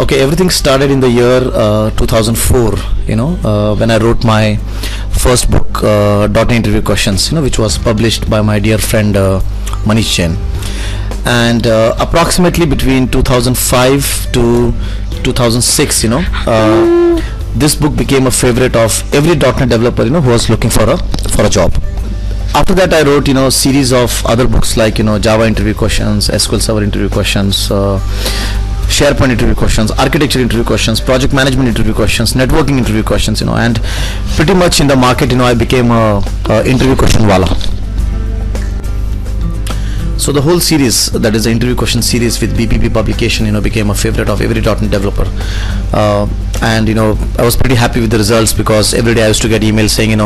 Okay, everything started in the year 2004, when I wrote my first book, .NET Interview Questions, which was published by my dear friend Manish Jain. And approximately between 2005 to 2006, this book became a favorite of every .NET developer, who was looking for a job. After that, I wrote, series of other books like, Java interview questions, SQL Server interview questions, SharePoint interview questions, architecture interview questions, project management interview questions, networking interview questions, and pretty much in the market, I became a interview question wala. So the whole series, that is the interview question series with BPP publication, became a favorite of every .NET developer. And I was pretty happy with the results, because every day I used to get emails saying,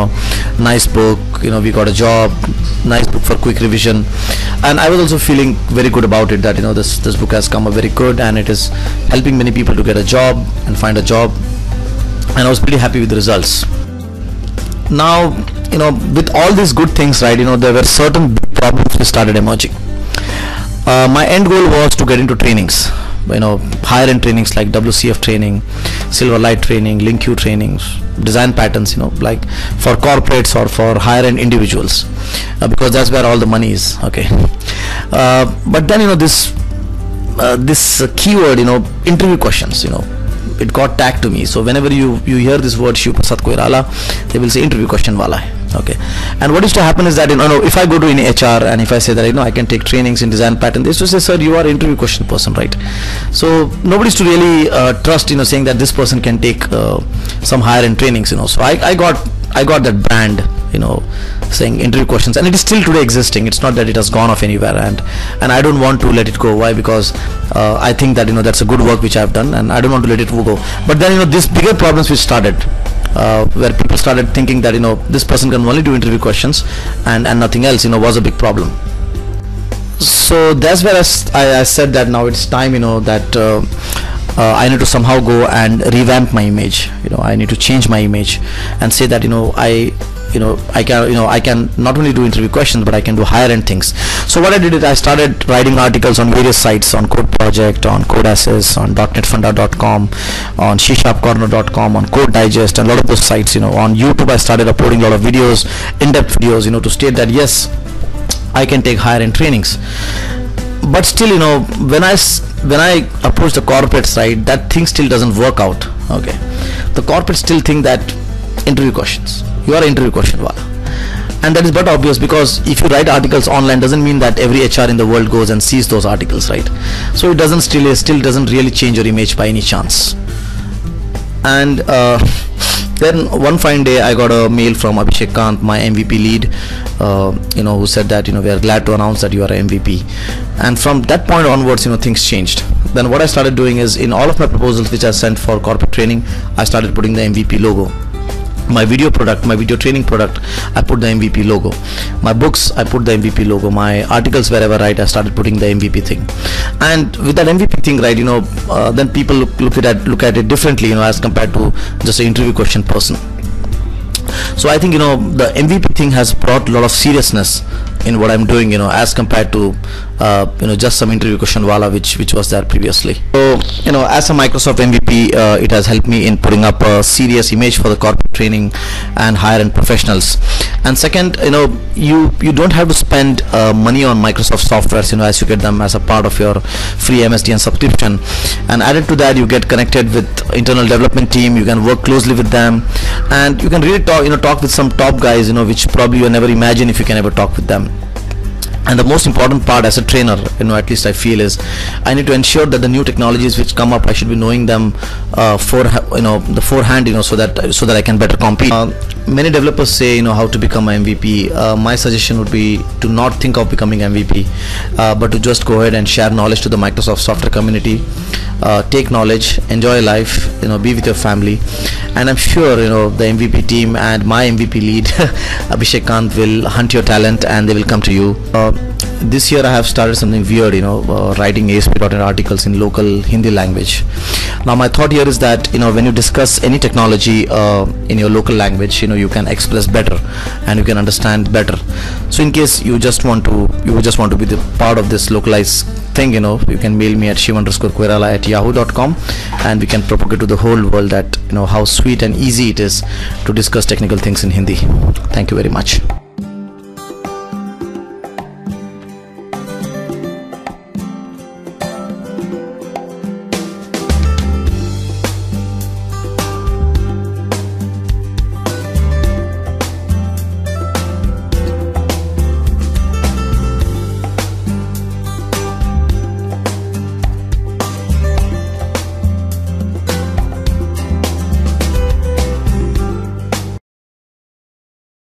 nice book, we got a job, nice book for quick revision. And I was also feeling very good about it, that this book has come up very good, and it is helping many people to get a job and find a job. And I was pretty happy with the results. Now, with all these good things, right, there were certain big problems which started emerging. My end goal was to get into trainings, higher end trainings like WCF training, Silverlight training, LinkU trainings, design patterns, like for corporates or for higher end individuals, because that's where all the money is. Okay. But then, this keyword, interview questions, it got tagged to me. So whenever you hear this word Shiv Prasad Koirala, they will say interview question wala hai. Okay. And what used to happen is that, if I go to any HR and if I say that, I can take trainings in design pattern, they used to say, sir, you are interview question person, right? So nobody used to really trust, saying that this person can take some higher end trainings, So I got that brand, saying interview questions, and it is still today existing. It's not that it has gone off anywhere, and I don't want to let it go. Why? Because I think that that's a good work which I've done, and I don't want to let it go. But then these bigger problems which started, where people started thinking that this person can only do interview questions and nothing else, was a big problem. So that's where I said that now it's time, that I need to somehow go and revamp my image. I need to change my image and say that I can not only do interview questions, but I can do higher end things. So what I did is I started writing articles on various sites, on Code Project, on Codeassist, on .NETfunda.com, on CSharpCorner.com, on Code Digest, and a lot of those sites. On YouTube, I started uploading a lot of videos, in-depth videos, to state that yes, I can take higher end trainings. But still, when I approach the corporate side, that thing still doesn't work out. Okay, the corporate still think that interview questions, you are interview question wala, and that is but obvious, because if you write articles online, doesn't mean that every HR in the world goes and sees those articles, right? So it doesn't still doesn't really change your image by any chance. And then one fine day, I got a mail from Abhishek Kant, my MVP lead, who said that we are glad to announce that you are an MVP. And from that point onwards, things changed. Then what I started doing is, in all of my proposals which I sent for corporate training, I started putting the MVP logo. My video training product, I put the MVP logo. My books, I put the MVP logo. My articles, wherever I write, I started putting the MVP thing. And with that MVP thing, right, then people look at it differently, as compared to just an interview question person. So I think the MVP thing has brought a lot of seriousness in what I'm doing, as compared to just some interview question wala which was there previously. So as a Microsoft MVP, it has helped me in putting up a serious image for the corporate training and higher end professionals. And second, you don't have to spend money on Microsoft softwares, as you get them as a part of your free MSDN subscription. And added to that, you get connected with internal development team, you can work closely with them, and you can really talk with some top guys, which probably you never imagine if you can ever talk with them. And the most important part as a trainer, at least I feel, is I need to ensure that the new technologies which come up, I should be knowing them beforehand, so that I can better compete. Many developers say, how to become an MVP. My suggestion would be to not think of becoming MVP, but to just go ahead and share knowledge to the Microsoft software community. Take knowledge, enjoy life, be with your family, and I'm sure the MVP team and my MVP lead Abhishek Kant will hunt your talent and they will come to you. This year I have started something weird, writing ASP.NET articles in local Hindi language. Now my thought here is that when you discuss any technology in your local language, you can express better and you can understand better. So in case you just want to be the part of this localized thing, you can mail me at shiv_koirala@yahoo.com and we can propagate to the whole world that how sweet and easy it is to discuss technical things in Hindi. Thank you very much.